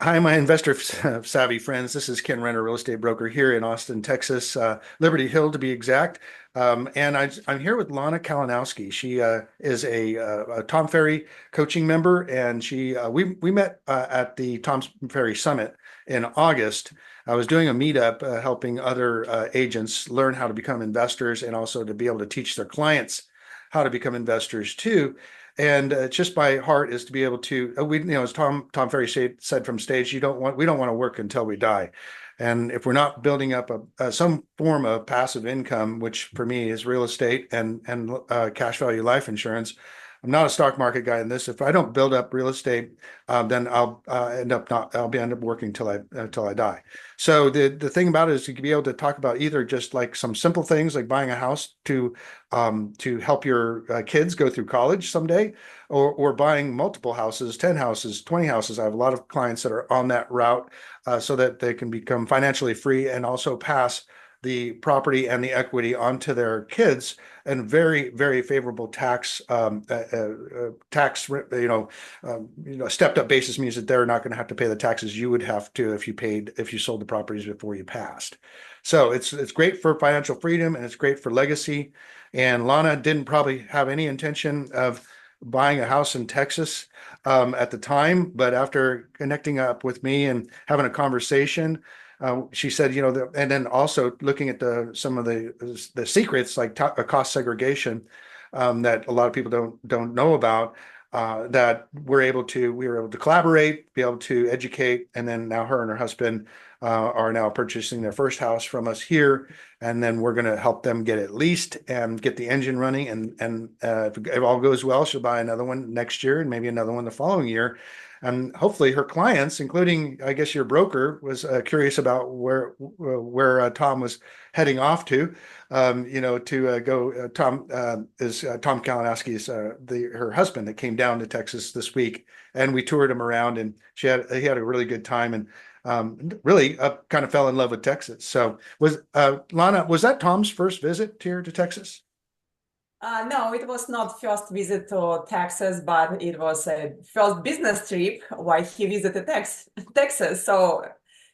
Hi, my investor savvy friends. This is Ken Renner, real estate broker here in Austin, Texas, Liberty Hill to be exact. I'm here with Lana Kalinowski. She is a Tom Ferry coaching member, and we met at the Tom Ferry Summit in August. I was doing a meetup helping other agents learn how to become investors and also to be able to teach their clients how to become investors too. And just by heart is to be able to as Tom Ferry said from stage, we don't want to work until we die. And if we're not building up some form of passive income, which for me is real estate and cash value life insurance, I'm not a stock market guy in this. If I don't build up real estate, then I'll end up working till I die. So the thing about it is to be able to talk about either just like some simple things like buying a house to help your kids go through college someday, or buying multiple houses, 10 houses, 20 houses. I have a lot of clients that are on that route so that they can become financially free and also pass the property and the equity onto their kids and very, very favorable tax, stepped up basis means that they're not going to have to pay the taxes you would have to if you sold the properties before you passed. So it's great for financial freedom and it's great for legacy. And Lana didn't probably have any intention of buying a house in Texas at the time, but after connecting up with me and having a conversation, she said, and then also looking at some of the secrets like cost segregation that a lot of people don't know about. That we were able to collaborate, be able to educate, and then now her and her husband are now purchasing their first house from us here, and then we're going to help them get it leased and get the engine running, and if it all goes well, she'll buy another one next year and maybe another one the following year. And hopefully her clients, including, I guess, your broker, was curious about where Tom was heading off to, to go. Tom is Tom Kalinowski's her husband that came down to Texas this week, and we toured him around, and he had a really good time, and really kind of fell in love with Texas. So Lana, was that Tom's first visit here to Texas? No, it was not first visit to Texas, but it was a first business trip while he visited Texas. So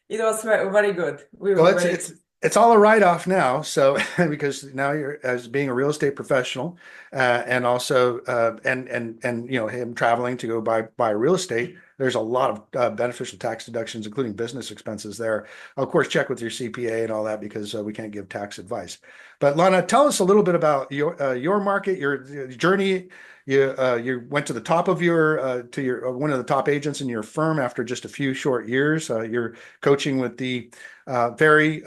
it was very, very good. We Well, were very. it's all a write-off now. So because now you're as being a real estate professional, and also and him traveling to go buy real estate. There's a lot of beneficial tax deductions, including business expenses there. Of course, check with your CPA and all that because we can't give tax advice. But Lana, tell us a little bit about your market, your journey. You went to the top of your one of the top agents in your firm after just a few short years. You're coaching with the Tom Ferry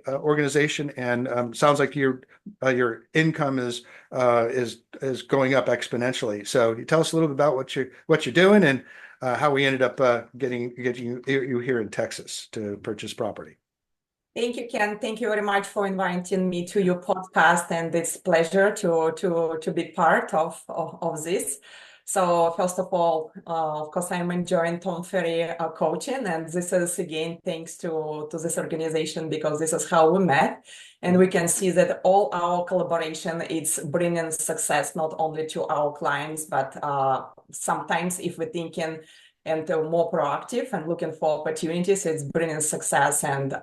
organization, and sounds like your income is going up exponentially. So you tell us a little bit about what you're doing and how we ended up getting you here in Texas to purchase property. Thank you, Ken. Thank you very much for inviting me to your podcast, and it's pleasure to be part of this. So first of all, of course, I'm enjoying Tom Ferry coaching, and this is again thanks to this organization because this is how we met, and we can see that all our collaboration is bringing success not only to our clients, but sometimes if we're thinking and more proactive and looking for opportunities, it's bringing success and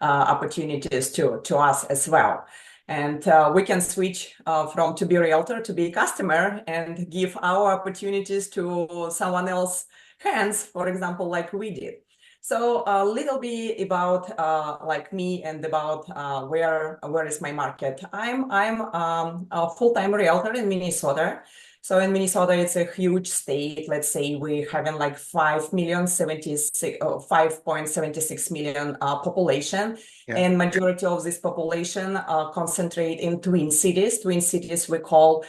opportunities to us as well. And we can switch from to be a realtor to be a customer and give our opportunities to someone else's hands, for example, like we did. So a little bit about like me and about where is my market. I'm a full-time realtor in Minnesota. So in Minnesota, it's a huge state. Let's say we having like 5.76 million population. Yeah. And majority of this population concentrate in Twin Cities. Twin Cities we call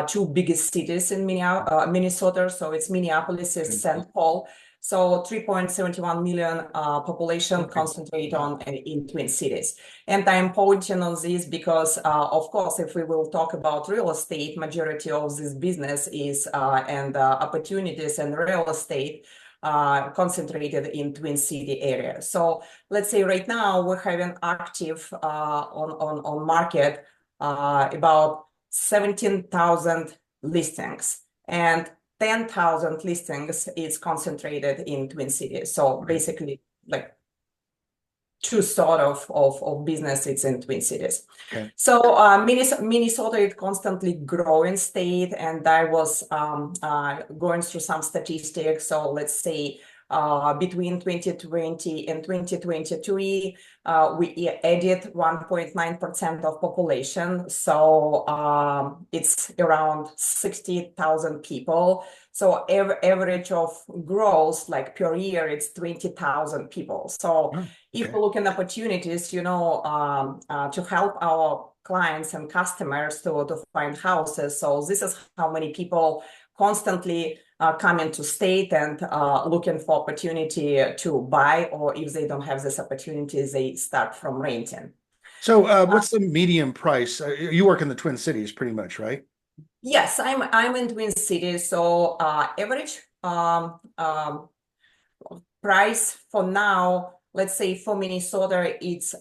two biggest cities in Minnesota. So it's Minneapolis and St. Paul. So 3.71 million population concentrate in Twin Cities. And I'm pointing on this because, of course, if we will talk about real estate, majority of this business is and opportunities in real estate concentrated in Twin City area. So let's say right now we're having active on market about 17,000 listings. And 10,000 listings is concentrated in Twin Cities. So basically, like two-thirds of business it's in Twin Cities. Okay. So Minnesota is constantly growing state, and I was going through some statistics. So let's say between 2020 and 2023, we added 1.9% of population. So it's around 60,000 people. So average of growth, like per year, it's 20,000 people. So if we look at opportunities, you know, to help our clients and customers to find houses. So this is how many people constantly come into state and looking for opportunity to buy, or if they don't have this opportunity, they start from renting. So what's the median price? You work in the Twin Cities pretty much, right? Yes, I'm in Twin Cities. So average price for now, let's say for Minnesota, it's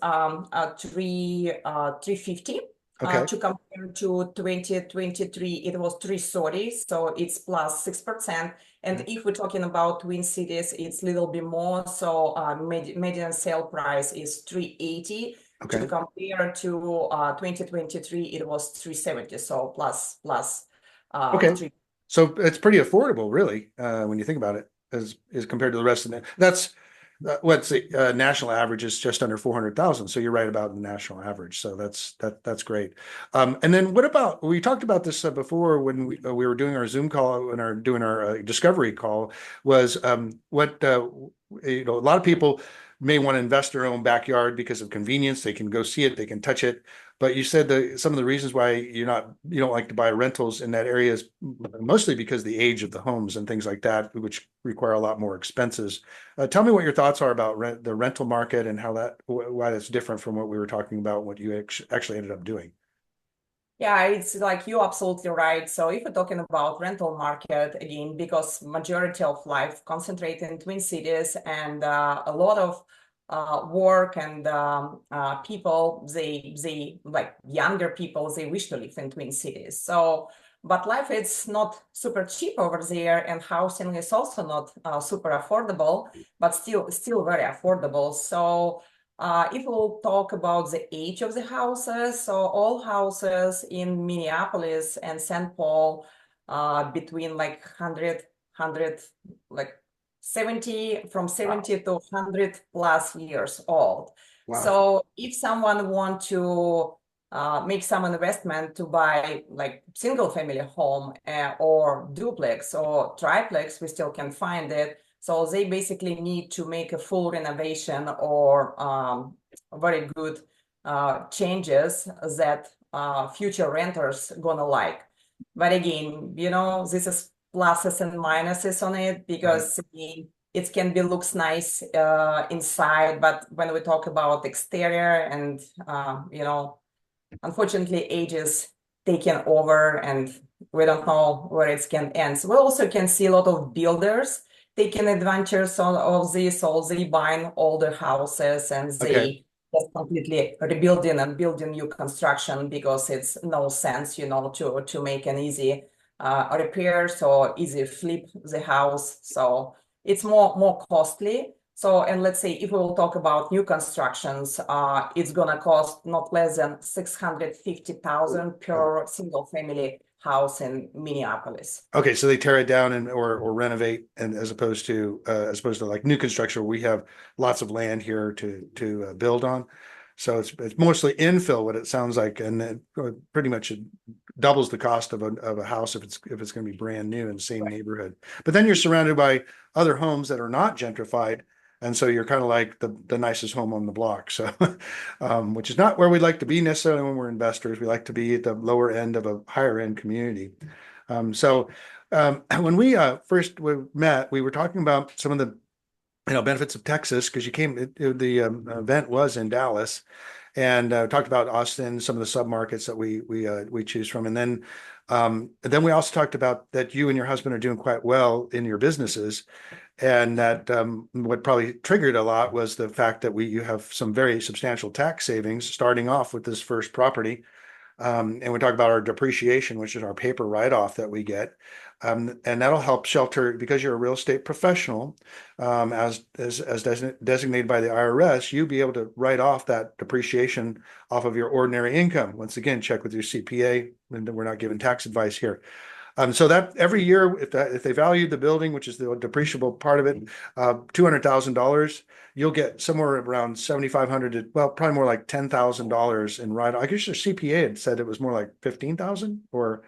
350. Okay. To compare to 2023, it was 330, so it's plus 6%. And if we're talking about Twin Cities, it's a little bit more. So median sale price is 380. Okay. To compare to 2023, it was 370. So plus Okay. 3. So it's pretty affordable, really, when you think about it, as compared to the rest of the. That's what's the national average is just under 400,000. So you're right about the national average. So that's great. And then what about, we talked about this before when we were doing our Zoom call and doing our discovery call, was what you know, a lot of people may want to invest their own backyard because of convenience. They can go see it, they can touch it. But you said that some of the reasons why you don't like to buy rentals in that area is mostly because of the age of the homes and things like that, which require a lot more expenses. Tell me what your thoughts are about the rental market and why that's different from what we were talking about, what you actually ended up doing. Yeah, it's like you're absolutely right. So if we're talking about rental market again, because majority of life concentrate in Twin Cities, and a lot of work and people, they like younger people, they wish to live in Twin Cities. So, but life is not super cheap over there, and housing is also not super affordable, but still very affordable. So if we'll talk about the age of the houses, so all houses in Minneapolis and St. Paul between like 100, like 70, from 70 to 100 plus years old. Wow. So if someone want to make some investment to buy like single family home or duplex or triplex, we still can find it. So they basically need to make a full renovation or very good changes that future renters gonna like. But again, you know, this is pluses and minuses on it, because again, it can be looks nice inside, but when we talk about exterior and you know, unfortunately age is taking over and we don't know where it can end. So we also can see a lot of builders taking advantage of this, or they buying older houses and they just completely rebuilding and building new construction, because it's no sense, you know, to make an easy repairs or easy flip the house. So it's more costly. So, and let's say if we will talk about new constructions, it's gonna cost not less than 650,000 per single family house in Minneapolis. Okay, so they tear it down or renovate, and as opposed to like new construction, where we have lots of land here to build on. So it's mostly infill, what it sounds like, and then pretty much it doubles the cost of a house if it's going to be brand new in the same neighborhood. But then you're surrounded by other homes that are not gentrified, and so you're kind of like the nicest home on the block. So, which is not where we'd like to be necessarily when we're investors. We like to be at the lower end of a higher end community. When we first met, we were talking about some of the benefits of Texas, because the event was in Dallas, and talked about Austin, some of the submarkets that we choose from, and then we also talked about that you and your husband are doing quite well in your businesses, and that what probably triggered a lot was the fact that you have some very substantial tax savings starting off with this first property. And we talk about our depreciation, which is our paper write-off that we get. And that'll help shelter because you're a real estate professional, as designated by the IRS. You'll be able to write off that depreciation off of your ordinary income. Once again, check with your CPA. And we're not giving tax advice here. So that every year, if they value the building, which is the depreciable part of it, $200,000, you'll get somewhere around 7,500 to, well, probably more like $10,000 in write-off. I guess your CPA had said it was more like 15,000 or,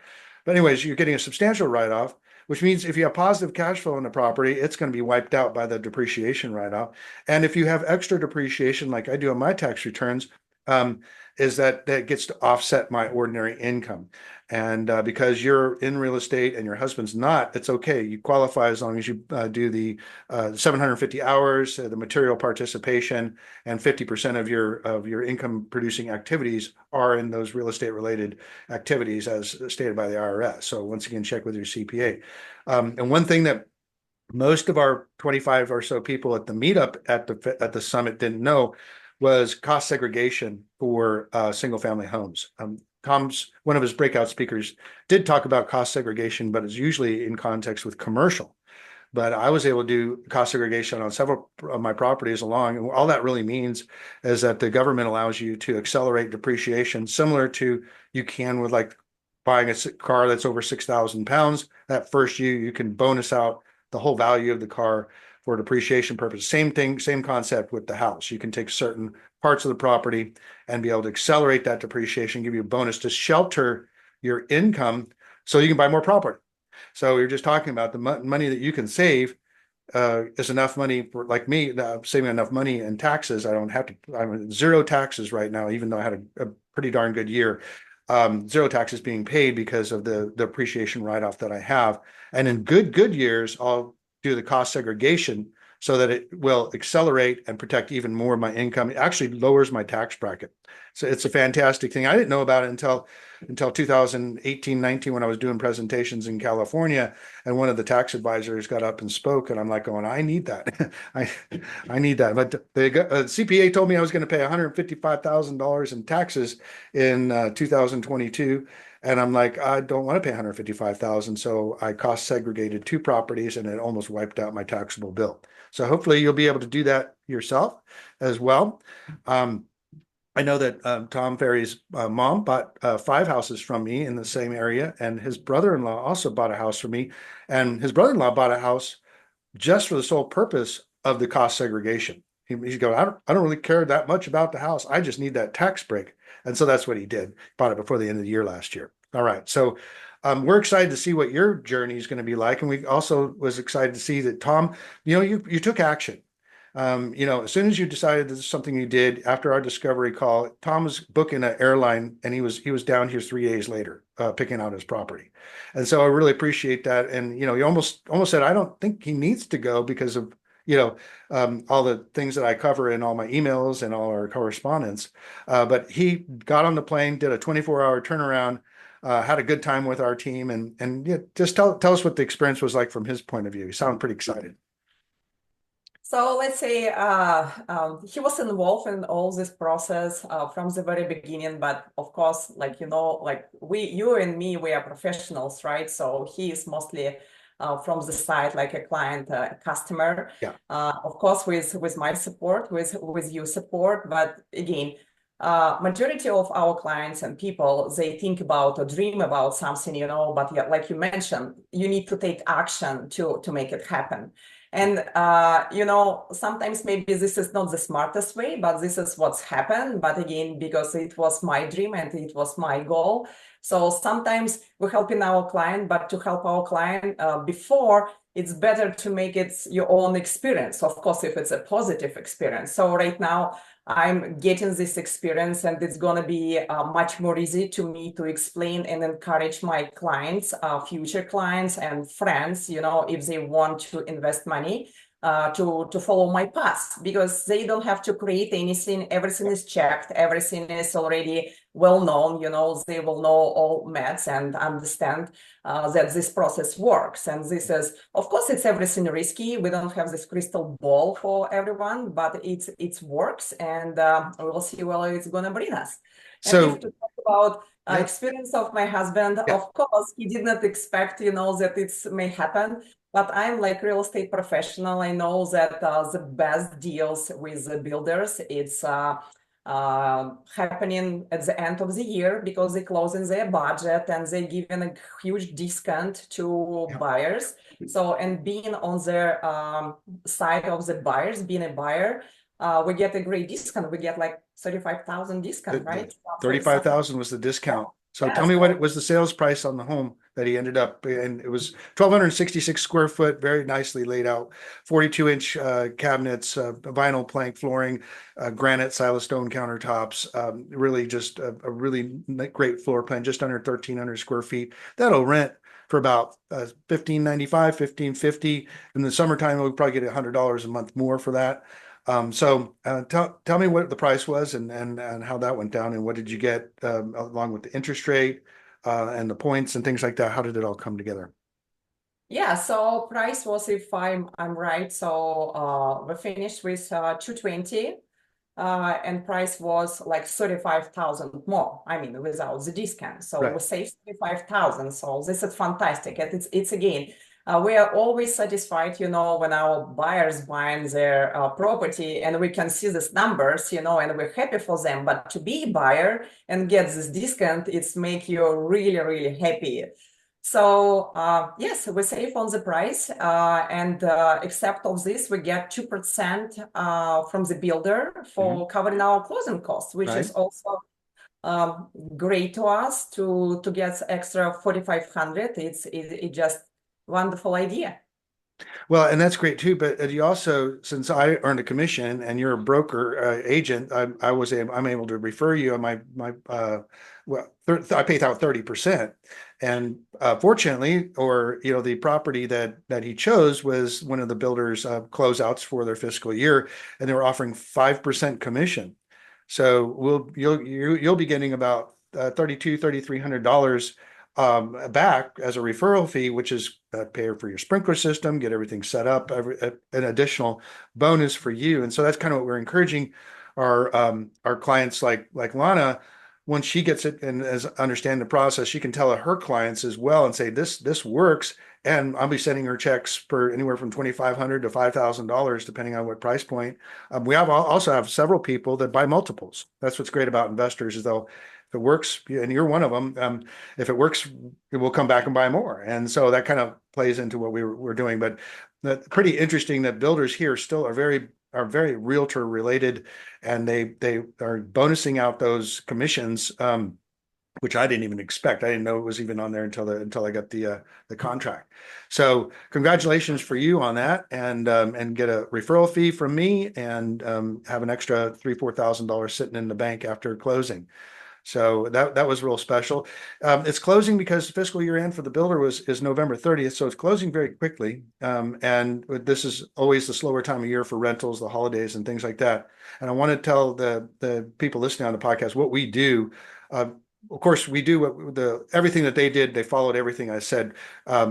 but anyways, you're getting a substantial write-off, which means if you have positive cash flow in the property, it's going to be wiped out by the depreciation write-off. And if you have extra depreciation, like I do on my tax returns, is that gets to offset my ordinary income. And because you're in real estate and your husband's not, it's okay. You qualify as long as you do the 750 hours, the material participation, and 50% of your income producing activities are in those real estate related activities as stated by the IRS. So once again, check with your CPA. And one thing that most of our 25 or so people at the meetup at the summit didn't know was cost segregation for single family homes. Tom's, one of his breakout speakers, did talk about cost segregation, but it's usually in context with commercial. But I was able to do cost segregation on several of my properties along. And all that really means is that the government allows you to accelerate depreciation similar to you can with like buying a car that's over 6,000 pounds. That first year, you can bonus out the whole value of the car for depreciation purposes. Same thing, same concept with the house. You can take certain parts of the property and be able to accelerate that depreciation, give you a bonus to shelter your income so you can buy more property. So we are just talking about the money that you can save is enough money for, like me, saving enough money in taxes. I don't have to, I'm zero taxes right now, even though I had a pretty darn good year. Zero taxes being paid because of the appreciation write-off that I have. And in good years, I'll do the cost segregation so that it will accelerate and protect even more of my income. It actually lowers my tax bracket. So it's a fantastic thing. I didn't know about it until 2018, 19, when I was doing presentations in California, and one of the tax advisors got up and spoke, and I'm like going, I need that. I need that. But the CPA told me I was going to pay $155,000 in taxes in 2022. And I'm like, I don't want to pay 155,000. So I cost segregated two properties and it almost wiped out my taxable bill. So hopefully you'll be able to do that yourself as well. I know that Tom Ferry's mom bought 5 houses from me in the same area, and his brother-in-law also bought a house from me. And his brother-in-law bought a house just for the sole purpose of the cost segregation. He's going, I don't really care that much about the house. I just need that tax break. And so that's what he did. Bought it before the end of the year last year. All right. So we're excited to see what your journey is going to be like. And we also was excited to see that, Tom, you took action. As soon as you decided this is something you did after our discovery call, Tom was booking an airline and he was down here 3 days later, picking out his property. And so I really appreciate that. And, he almost said, I don't think he needs to go because of, all the things that I cover in all my emails and all our correspondence. But he got on the plane, did a 24-hour turnaround, had a good time with our team, and yeah, just tell us what the experience was like from his point of view. He sounded pretty excited. So let's say he was involved in all this process from the very beginning, but of course, you and me, we are professionals, right? So he is mostly from the side, like a client, customer. Yeah. Of course, with my support, with your support, but again, majority of our clients and people, they think about or dream about something, but yeah, like you mentioned, you need to take action to make it happen. And, sometimes maybe this is not the smartest way, but this is what's happened. But again, because it was my dream and it was my goal. So sometimes we're helping our client, but to help our client before, it's better to make it your own experience. Of course, if it's a positive experience. So right now, I'm getting this experience, and it's going to be much more easy to me to explain and encourage my clients, future clients and friends, if they want to invest money, to follow my path, because they don't have to create anything. Everything is checked. Everything is already well known. They will know all maths and understand that this process works. And this is, of course, it's everything risky. We don't have this crystal ball for everyone, but it works, and we'll see where it's going to bring us. And So if to talk about Yeah. experience of my husband. Yeah. Of course, he did not expect, that it may happen. But I'm like real estate professional. I know that the best deals with the builders, it's happening at the end of the year because they close in their budget and they giving a huge discount to Yeah. buyers. So, and being on their side of the buyers, being a buyer, we get a great discount. We get like 35,000 discount, The right? So it's 35,000 was the discount. So yeah, tell me what it so was the sales price on the home that he ended up, and it was 1,266 square foot, very nicely laid out, 42-inch cabinets, vinyl plank flooring, granite silestone countertops, really just a really great floor plan, just under 1,300 square feet. That'll rent for about 1,595, 1,550. In the summertime, we'll probably get $100 a month more for that. Tell me what the price was and how that went down, and what did you get along with the interest rate and the points and things like that? How did it all come together? yeah, so price was, if I'm right, so we finished with 220, and price was like 35,000 more. I mean, without the discount. So Right. we saved 35,000. So this is fantastic. And it's again, we are always satisfied, when our buyers buying their property and we can see these numbers, and we're happy for them. But to be a buyer and get this discount, it's make you really, really happy. So yes, we save on the price, and except of this, we get 2% from the builder for covering our closing costs, which Right. is also great to us to get extra 4,500. It's just wonderful idea. Well, and that's great too. But you also, since I earned a commission and you're a broker agent, I'm able to refer you. And I pay out 30%, and fortunately, or the property that he chose was one of the builders' closeouts for their fiscal year, and they were offering 5% commission. So you'll be getting about $3,300 back as a referral fee, which is pay for your sprinkler system, get everything set up, an additional bonus for you. And so that's kind of what we're encouraging our clients like Lana. Once she gets it and as understand the process, she can tell her clients as well and say this works. And I'll be sending her checks for anywhere from $2,500 to $5,000, depending on what price point. We also have several people that buy multiples. That's what's great about investors is if it works, and you're one of them, if it works, it will come back and buy more. And so that kind of plays into what we're doing. But pretty interesting that builders here still are very realtor related, and they are bonusing out those commissions, which I didn't even expect. I didn't know it was even on there until I got the contract. So congratulations for you on that, and get a referral fee from me, and have an extra $3,000-4,000 sitting in the bank after closing. So that was real special. It's closing because fiscal year end for the builder is November 30th, so it's closing very quickly. And this is always the slower time of year for rentals, the holidays, and things like that. And I want to tell the people listening on the podcast what we do. Of course, we do everything that they did. They followed everything I said.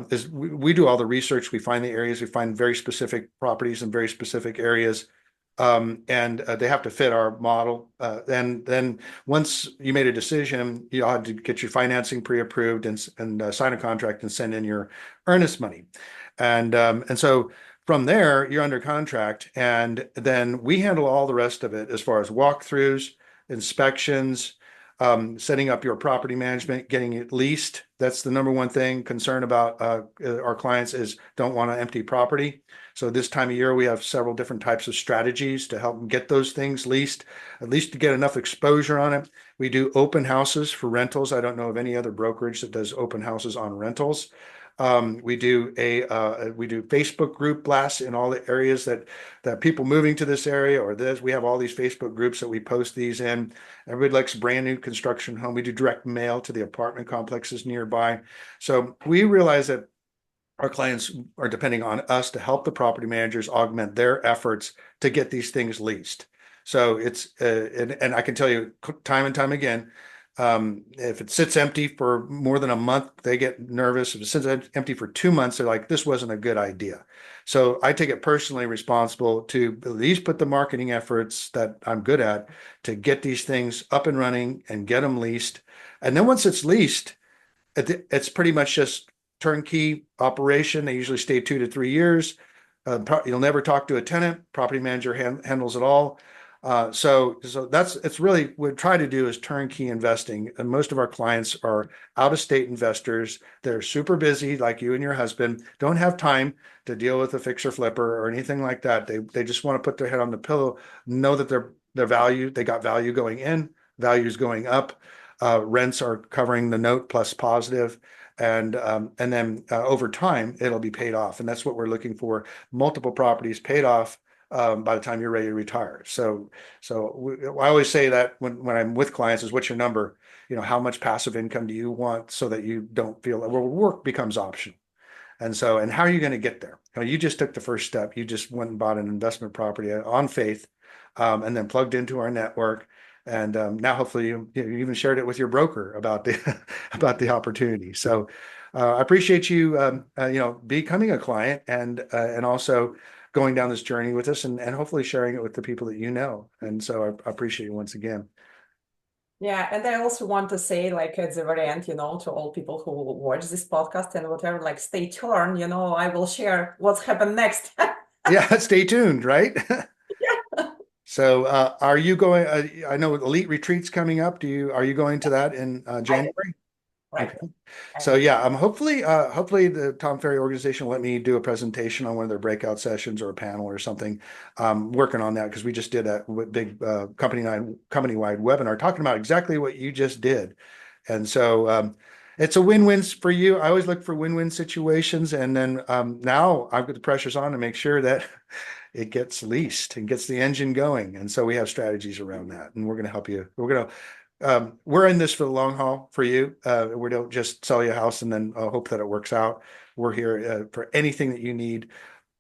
Is we do all the research. We find the areas. We find very specific properties in very specific areas. And they have to fit our model. And then once you made a decision, you had to get your financing pre-approved and sign a contract and send in your earnest money. And so from there, you're under contract, and then we handle all the rest of it as far as walkthroughs, inspections, setting up your property management, getting it leased. That's the number one thing concern about our clients is don't want an empty property. So this time of year, we have several different types of strategies to help them get those things leased, at least to get enough exposure on it. We do open houses for rentals. I don't know of any other brokerage that does open houses on rentals. We do Facebook group blasts in all the areas that people moving to this area or this. We have all these Facebook groups that we post these in. Everybody likes brand new construction home. We do direct mail to the apartment complexes nearby. So we realize that our clients are depending on us to help the property managers augment their efforts to get these things leased. So it's and I can tell you time and time again, if it sits empty for more than a month, they get nervous. If it sits empty for 2 months, they're like, this wasn't a good idea. So I take it personally responsible to at least put the marketing efforts that I'm good at to get these things up and running and get them leased. And then once it's leased, it's pretty much just turnkey operation. They usually stay 2 to 3 years. You'll never talk to a tenant. Property manager handles it all. So that's it's really what we try to do is turnkey investing. And most of our clients are out of state investors. They're super busy, like you and your husband, don't have time to deal with a fixer flipper or anything like that. They just want to put their head on the pillow, know that their value, they got value going in, values going up. Rents are covering the note plus positive, and then over time it'll be paid off, and that's what we're looking for. Multiple properties paid off by the time you're ready to retire. I always say that when I'm with clients is what's your number? How much passive income do you want so that you don't feel well, work becomes optional. And how are you going to get there? You just took the first step. You just went and bought an investment property on faith, and then plugged into our network. And now hopefully you even shared it with your broker about the about the opportunity. So I appreciate you becoming a client and also going down this journey with us and hopefully sharing it with the people that you know. And so I appreciate you once again. Yeah, and I also want to say, like at the very end, to all people who watch this podcast and whatever, like stay tuned, I will share what's happened next. Yeah, stay tuned, right? Yeah. So are you going, I know Elite Retreat's coming up. Are you going to that in I do. January? Right. Okay. So yeah, hopefully the Tom Ferry organization will let me do a presentation on one of their breakout sessions or a panel or something. Working on that because we just did a big company-wide webinar talking about exactly what you just did. And so it's a win-win for you. I always look for win-win situations. And then now I've got the pressures on to make sure that it gets leased and gets the engine going. And so we have strategies around that. And we're going to help you. We're in this for the long haul for you. We don't just sell you a house and then hope that it works out. We're here for anything that you need,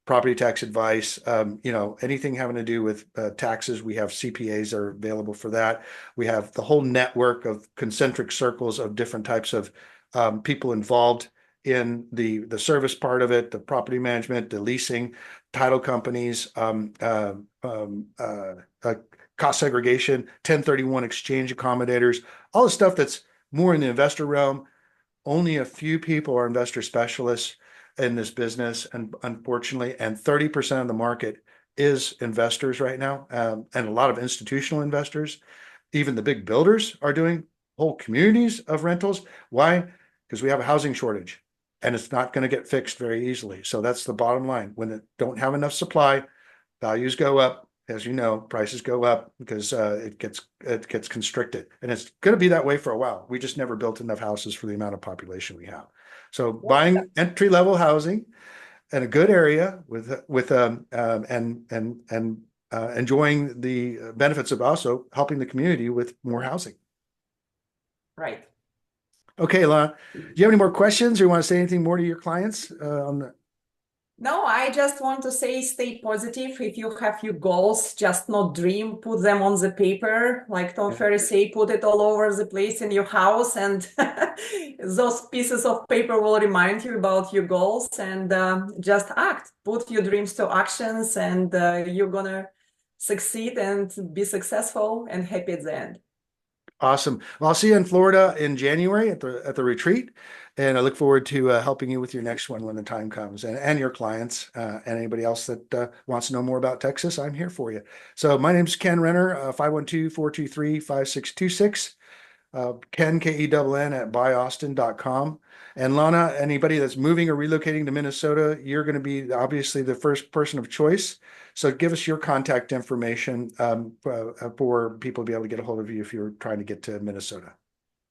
property tax advice, anything having to do with taxes. We have CPAs that are available for that. We have the whole network of concentric circles of different types of people involved in the service part of it, the property management, the leasing, title companies, cost segregation, 1031 exchange accommodators, all the stuff that's more in the investor realm. Only a few people are investor specialists in this business, and unfortunately, and 30% of the market is investors right now, and a lot of institutional investors. Even the big builders are doing whole communities of rentals. Why? Because we have a housing shortage, and it's not going to get fixed very easily. So that's the bottom line. When they don't have enough supply, values go up. As you know, prices go up because it gets constricted, and it's going to be that way for a while. We just never built enough houses for the amount of population we have. So buying entry level housing in a good area with enjoying the benefits of also helping the community with more housing. Right. Okay, Lana, do you have any more questions or you want to say anything more to your clients on the? No, I just want to say stay positive. If you have your goals, just not dream, put them on the paper. Like Tom Ferry say, put it all over the place in your house, and those pieces of paper will remind you about your goals, and just act. Put your dreams to actions, and you're gonna succeed and be successful and happy at the end. Awesome. Well, I'll see you in Florida in January at the retreat, and I look forward to helping you with your next one when the time comes, and your clients and anybody else that wants to know more about Texas. I'm here for you. So my name's Kenn Renner, 512-423-5626. Kenn, Kenn at buyaustin.com. And Lana, anybody that's moving or relocating to Minnesota, you're going to be obviously the first person of choice. So give us your contact information for people to be able to get a hold of you if you're trying to get to Minnesota.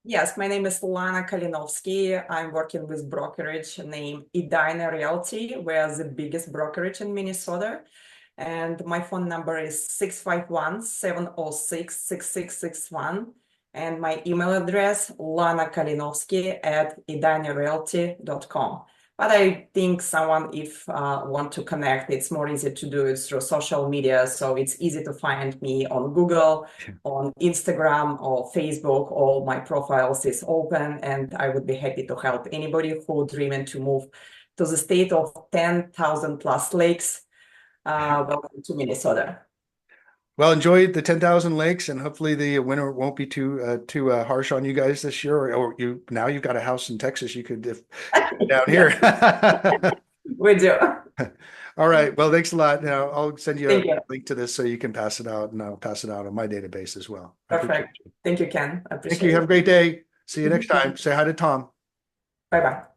Yes, my name is Lana Kalinowski. I'm working with brokerage named Edina Realty. We're the biggest brokerage in Minnesota. And my phone number is 651-706-6661. And my email address, lanakalinowski@edinarealty.com. But I think someone, if want to connect, it's more easy to do it through social media. So it's easy to find me on Google, on Instagram or Facebook. All my profiles is open, and I would be happy to help anybody who dreaming to move to the state of 10,000 plus lakes. Welcome to Minnesota. Well, enjoy the 10,000 lakes, and hopefully the winter won't be too harsh on you guys this year. Or you now you've got a house in Texas. You could if down here. Yes, we do. All right. Well, thanks a lot. Now I'll send you a Thank you. link to this so you can pass it out, and I'll pass it out on my database as well. I appreciate Perfect. you. Thank you, Ken. I Thank you. appreciate Have a it. great day. See you next time. Say hi to Tom. Bye bye.